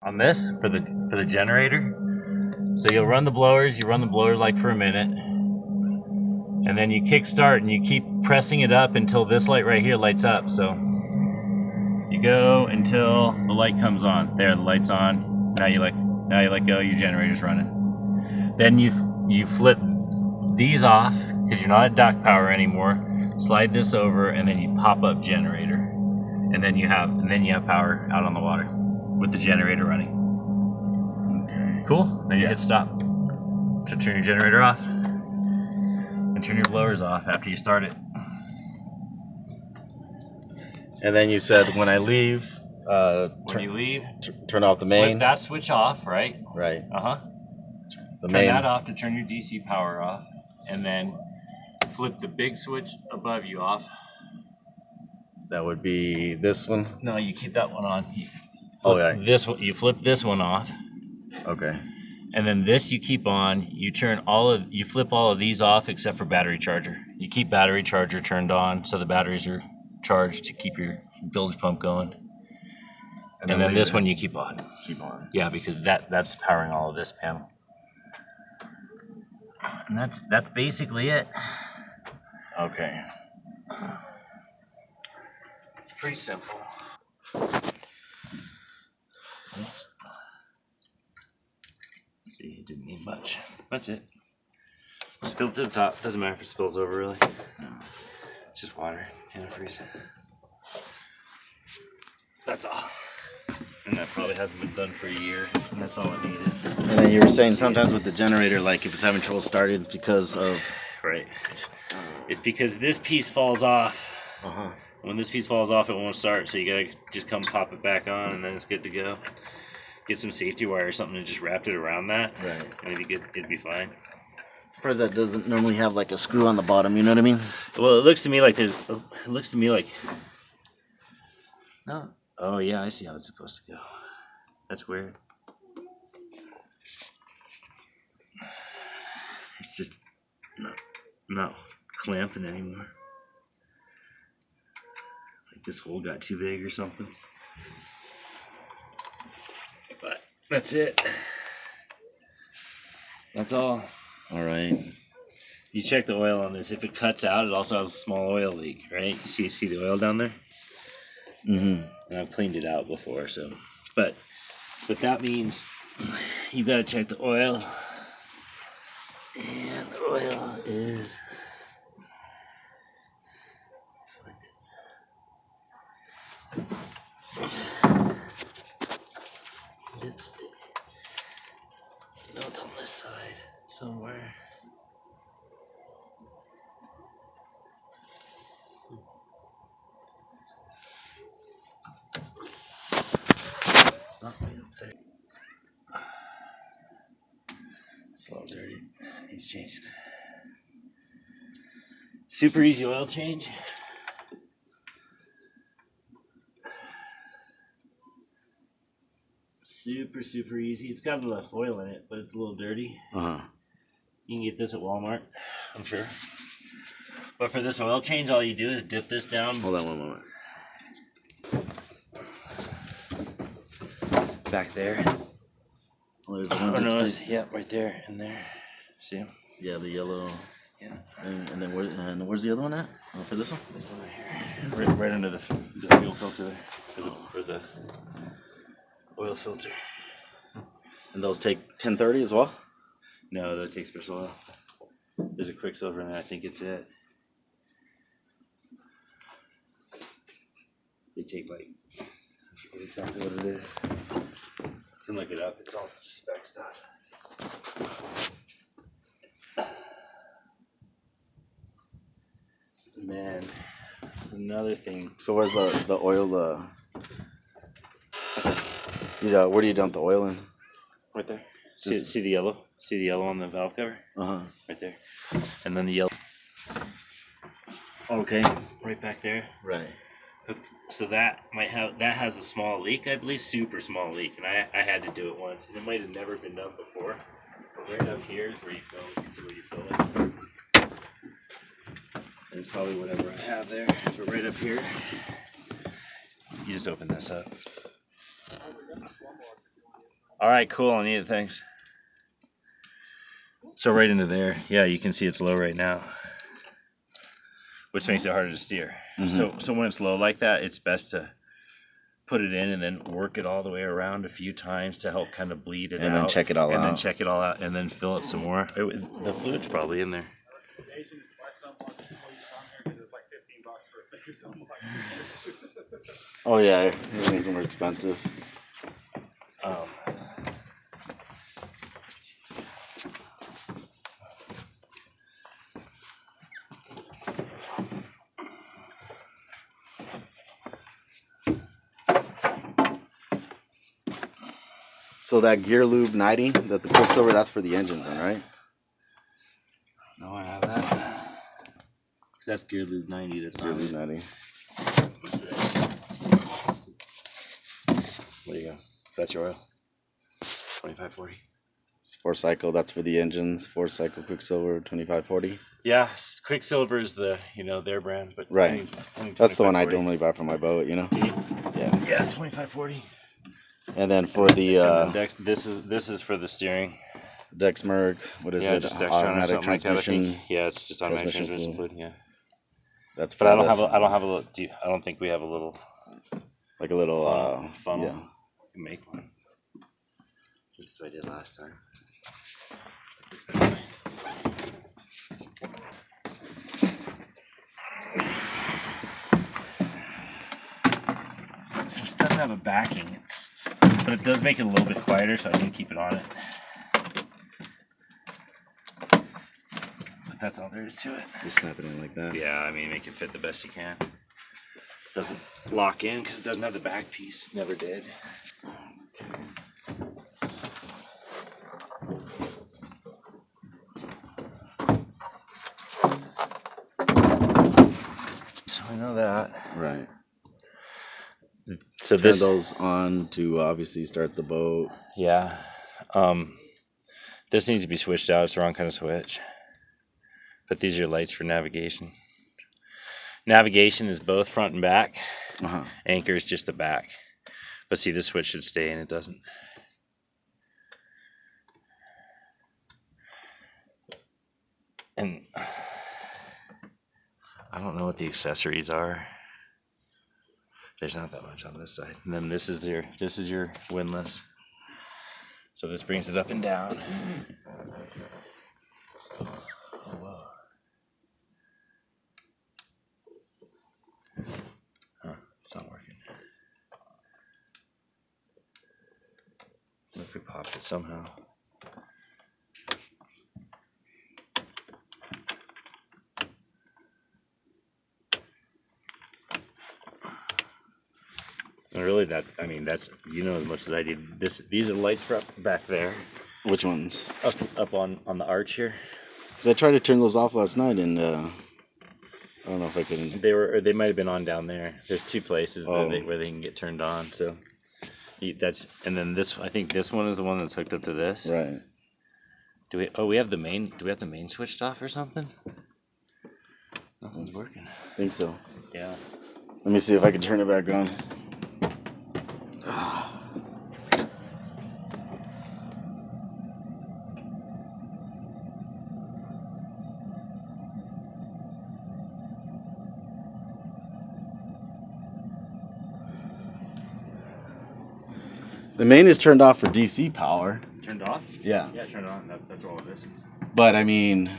on this for the generator. So you'll run the blowers. You run the blower like for a minute, and then you kick start and you keep pressing it up until this light right here lights up. So you go until the light comes on. There, the light's on. Now you let go. Your generator's running. Then you flip these off because you're not at dock power anymore. Slide this over, and then you pop up generator, and then you have power out on the water with the generator running. Okay. Cool. Then you hit stop to turn your generator off, and turn your blowers off after you start it. And then you said when I leave, When you leave, turn off the main. flip that switch off, right? Right. The Turn main. that off to turn your DC power off, and then flip the big switch above you off. That would be this one. No, you keep that one on. You flip this one off. Okay. And then this you keep on. You flip all of these off except for battery charger. You keep battery charger turned on so the batteries are charged to keep your bilge pump going. And then this one you keep on. Keep on. Yeah, because that's powering all of this panel. And that's basically it. Okay. It's pretty simple. See, it didn't need much. That's it. Just fill it to the top. Doesn't matter if it spills over, really. It's just water. Antifreeze. That's all. And that probably hasn't been done for a year. And that's all it needed. And then you were saying sometimes with the generator, like if it's having trouble starting, it's because of... Right. It's because this piece falls off. Uh-huh. When this piece falls off, it won't start. So you gotta just come pop it back on, and then it's good to go. Get some safety wire or something and just wrap it around that. Right. And it'd be fine. Surprised that doesn't normally have like a screw on the bottom, you know what I mean? Well, it looks to me like no. Oh yeah, I see how it's supposed to go. That's weird. It's just not clamping anymore. Like this hole got too big or something. But that's it. That's all. All right. You check the oil on this. If it cuts out, it also has a small oil leak, right? You see the oil down there? Mm-hmm. And I've cleaned it out before, so. But that means you gotta check the oil. And the oil is... Dipstick. No, it's on this side somewhere. It's not way up there. It's a little dirty. Needs changing. Super easy oil change. Super easy. It's got enough oil in it, but it's a little dirty. Uh-huh. You can get this at Walmart, I'm sure. But for this oil change, all you do is dip this down. Hold on one moment. Back there. Well, there's the one Yeah, right there and there. See him? Yeah, the yellow. Yeah. And then where's the other one at? Oh, for this one? This one right here. Right under the fuel filter there. For the oil filter. And those take 1030 as well? No, those take special oil. There's a Quicksilver in there. I think it's it. They take like, I forget exactly what it is. You can look it up. It's all just spec stuff. Man, another thing. So where's the oil? Where do you dump the oil in? Right there. See the yellow? See the yellow on the valve cover? Uh-huh. Right there. And then the yellow. Okay. Right back there. Right. So that has a small leak, I believe, super small leak, and I had to do it once, and it might have never been done before. But right up here is where you fill it. And it's probably whatever I have there. But right up here, you just open this up. All right, cool. I need it. Thanks. So right into there. Yeah, you can see it's low right now, which makes it harder to steer. So when it's low like that, it's best to put it in and then work it all the way around a few times to help kind of bleed it out. And then check it all out. And then check it all out and then fill it some more. The fluid's probably in there. Oh yeah, everything's more expensive. So that Gear Lube 90 that the Quicksilver, that's for the engines, then, right? No, I have that. Cause that's Gear Lube 90. That's Gear not Lube 90. What's this? There you go. That's your oil. 2540. It's 4Cycle, that's for the engines. 4Cycle Quicksilver 2540. Yeah, Quicksilver is the their brand, but right. That's the one I normally buy for my boat, Yeah. Yeah, 2540. And then for the this is for the steering. Dexmerg, what is it? Just automatic transmission. Like yeah, it's just automatic transmission fluid. Yeah. That's. But I don't have a little. I don't think we have a little. Like a little funnel. Yeah. Make one. Just what I did last time. This way. So it doesn't have a backing, but it does make it a little bit quieter, so I do keep it on it. But that's all there is to it. Just snap it in like that. Yeah, I mean, make it fit the best you can. Doesn't lock in because it doesn't have the back piece. Never did. So I know that. Right. So turn those on to obviously start the boat. Yeah. This needs to be switched out. It's the wrong kind of switch. But these are lights for navigation. Navigation is both front and back. Anchor is just the back. But see, this switch should stay and it doesn't. And I don't know what the accessories are. There's not that much on this side. And then this is your windlass. So this brings it up and down. So, oh wow. Huh, it's not working. What if we popped it somehow? And really, that's as much as I do. These are lights for up back there. Which ones? Up on the arch here. Cause I tried to turn those off last night, and I don't know if I can. They might have been on down there. There's two places where they can get turned on. So and then this. I think this one is the one that's hooked up to this. Right. Do we? Oh, we have the main. Do we have the main switched off or something? Nothing's working. I think so. Yeah. Let me see if I can turn it back on. The main is turned off for DC power. Turned off? Yeah. Yeah, turned on. That's all this is. But I mean.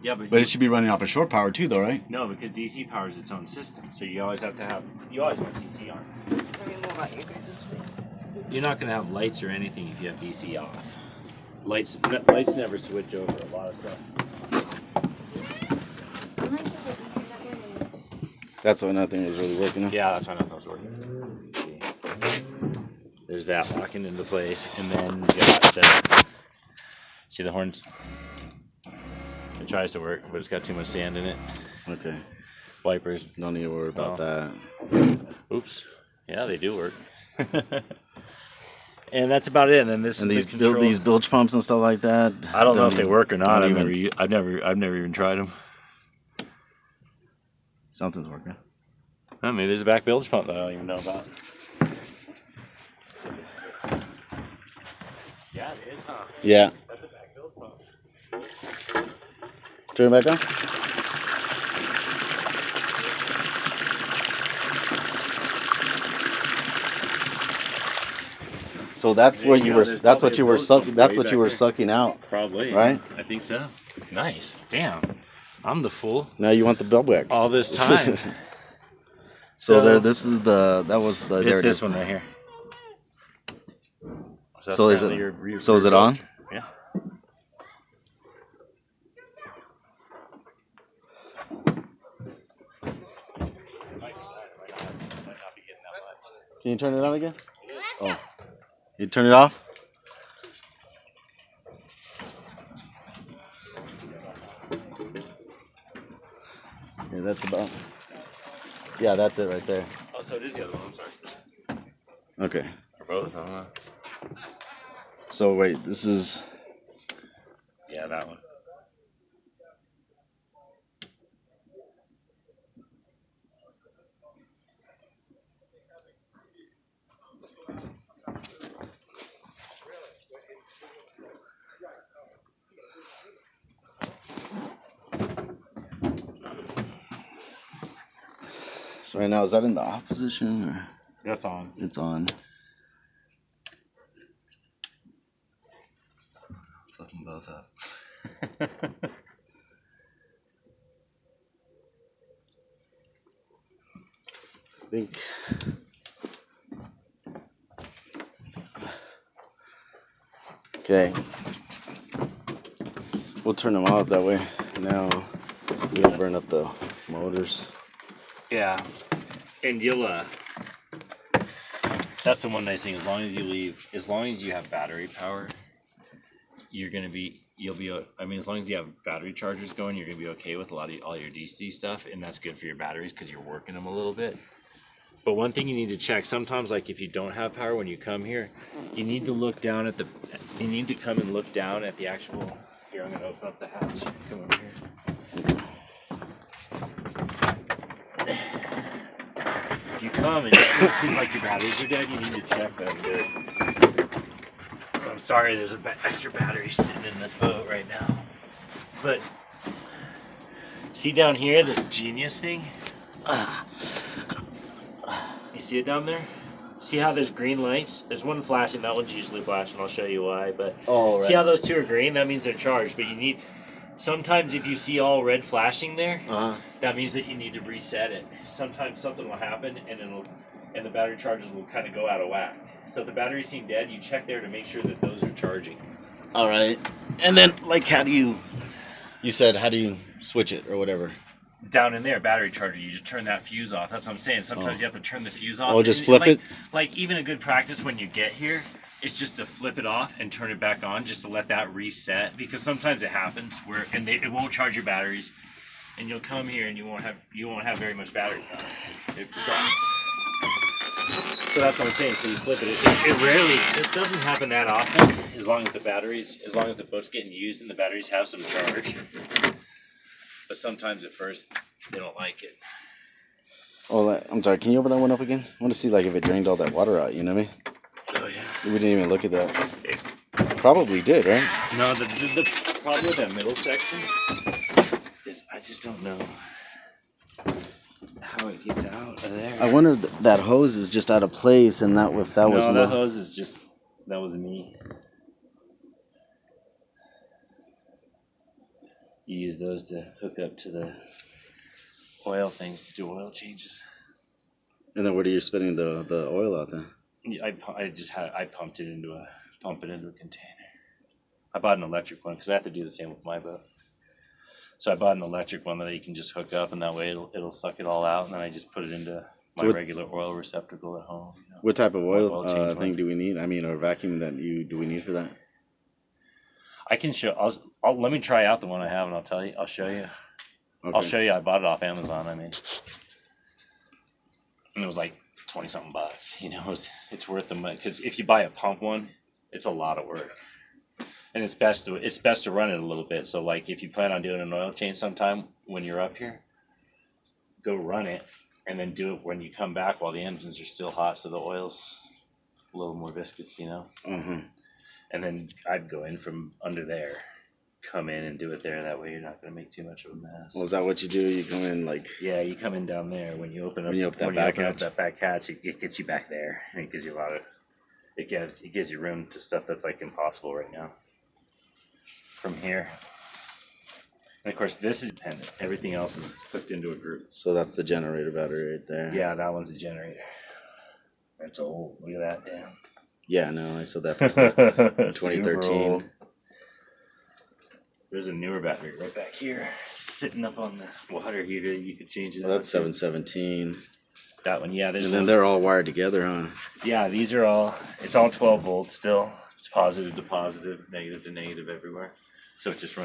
Yeah, but it should be running off of shore power too, though, right? No, because DC power is its own system, so you always want DC on. I mean, what about you guys this week? You're not going to have lights or anything if you have DC off. Lights never switch over a lot of stuff. That's why nothing was really working. Yeah, that's why nothing was working. There's that locking into place, and then you got see the horns. It tries to work, but it's got too much sand in it. Okay. Wipers. Don't need to worry about that. Oops. Yeah, they do work. And that's about it. And then this. And is these bilge pumps and stuff like that. I don't know if they work or not. I've never even tried them. Something's working. I mean, there's a back bilge pump that I don't even know about. Yeah, it is, huh? Yeah. That's a backfill pump. Turn it back on. So that's There where you you go. were. There's That's probably what a you were blow pump sucking. That's way what you back were there. sucking out. Probably. Right? Yeah, I think so. Nice. Damn. I'm the fool. Now you want the bell back. All this time. So there. This is the. That was the. There It's it this is. one right here. So is it? Your So is it on? Yeah. Can you turn it on again? Oh. You turn it off? Yeah, that's about. Yeah, that's it right there. Oh, so it is the other one. I'm sorry. Okay. Or both. I don't know. So wait, this is. Yeah, that one. So right now, is that in the off position or? That's on. It's on. Flip them both up. I think. Okay. We'll turn them off that way. Now we don't burn up the motors. Yeah, and you'll that's the one nice thing. As long as you have battery power, you'll be. I mean, as long as you have battery chargers going, you're gonna be okay with all your DC stuff, and that's good for your batteries because you're working them a little bit. But one thing you need to check sometimes, like if you don't have power when you come here, you need to look down at you need to come and look down at the actual. Here, I'm gonna open up the hatch. Come over here. If you come and it seems like your batteries are dead, you need to check them, dude. I'm sorry, there's extra battery sitting in this boat right now. But see down here, this Genius thing? You see it down there? See how there's green lights? There's one flashing, that one's usually flashing, I'll show you why. But Oh, right. see how those two are green? That means they're charged, but you need... Sometimes if you see all red flashing there, that means that you need to reset it. Sometimes something will happen and the battery chargers will kind of go out of whack. So if the batteries seem dead, you check there to make sure that those are charging. All right. And then, like, how do you switch it or whatever? Down in there, battery charger, you just turn that fuse off. That's what I'm saying. Sometimes you have to turn the fuse off. Oh, just flip it? Like even a good practice when you get here is just to flip it off and turn it back on, just to let that reset. Because sometimes it happens where it won't charge your batteries, and you'll come here and you won't have very much battery power. It sucks. So that's what I'm saying. So you flip it. It doesn't happen that often as long as the boat's getting used and the batteries have some charge. But sometimes at first they don't like it. Oh, I'm sorry. Can you open that one up again? I want to see like if it drained all that water out. You know what I mean? Oh yeah. We didn't even look at that. Probably did, right? No, the problem with that middle section is I just don't know how it gets out of there. I wonder if that hose is just out of place, and that was No, low. that hose is just that was me. You use those to hook up to the oil things to do oil changes. And then where are you spinning the oil out then? I pump it into a container. I bought an electric one because I have to do the same with my boat. So I bought an electric one that you can just hook up, and that way it'll suck it all out, and then I just put it into my regular oil receptacle at home. You know? What type of oil change thing one. do we need? I mean, or vacuum do we need for that? I can show. Let me try out the one I have, and I'll tell you. I'll show you. Okay. I'll show you. I bought it off Amazon. I mean, and it was like $20-something bucks. You know, it's worth the money because if you buy a pump one, it's a lot of work, and it's best to run it a little bit. So like if you plan on doing an oil change sometime when you're up here, go run it, and then do it when you come back while the engines are still hot, so the oil's a little more viscous. You know. Mm-hmm. And then I'd go in from under there, come in and do it there. That way you're not going to make too much of a mess. Well, is that what you do? You come in like, Yeah, you come in down there when you open up. When you open that when back open up hatch? that back hatch, it gets you back there, and it gives you a lot of. It gives you room to stuff that's like impossible right now. From here, and of course this is dependent. Everything else is hooked into a group. so that's the generator battery right there. Yeah, that one's a generator. That's old. Look at that, damn. Yeah, no, I saw that. Super 2013. old. There's a newer battery right back here, sitting up on the water heater. You could change it. Well, out that's to. 717. That one, yeah. There's And then one. they're all wired together, huh? Yeah, these are all. It's all 12 volts still. It's positive to positive, negative to negative everywhere. So it just runs.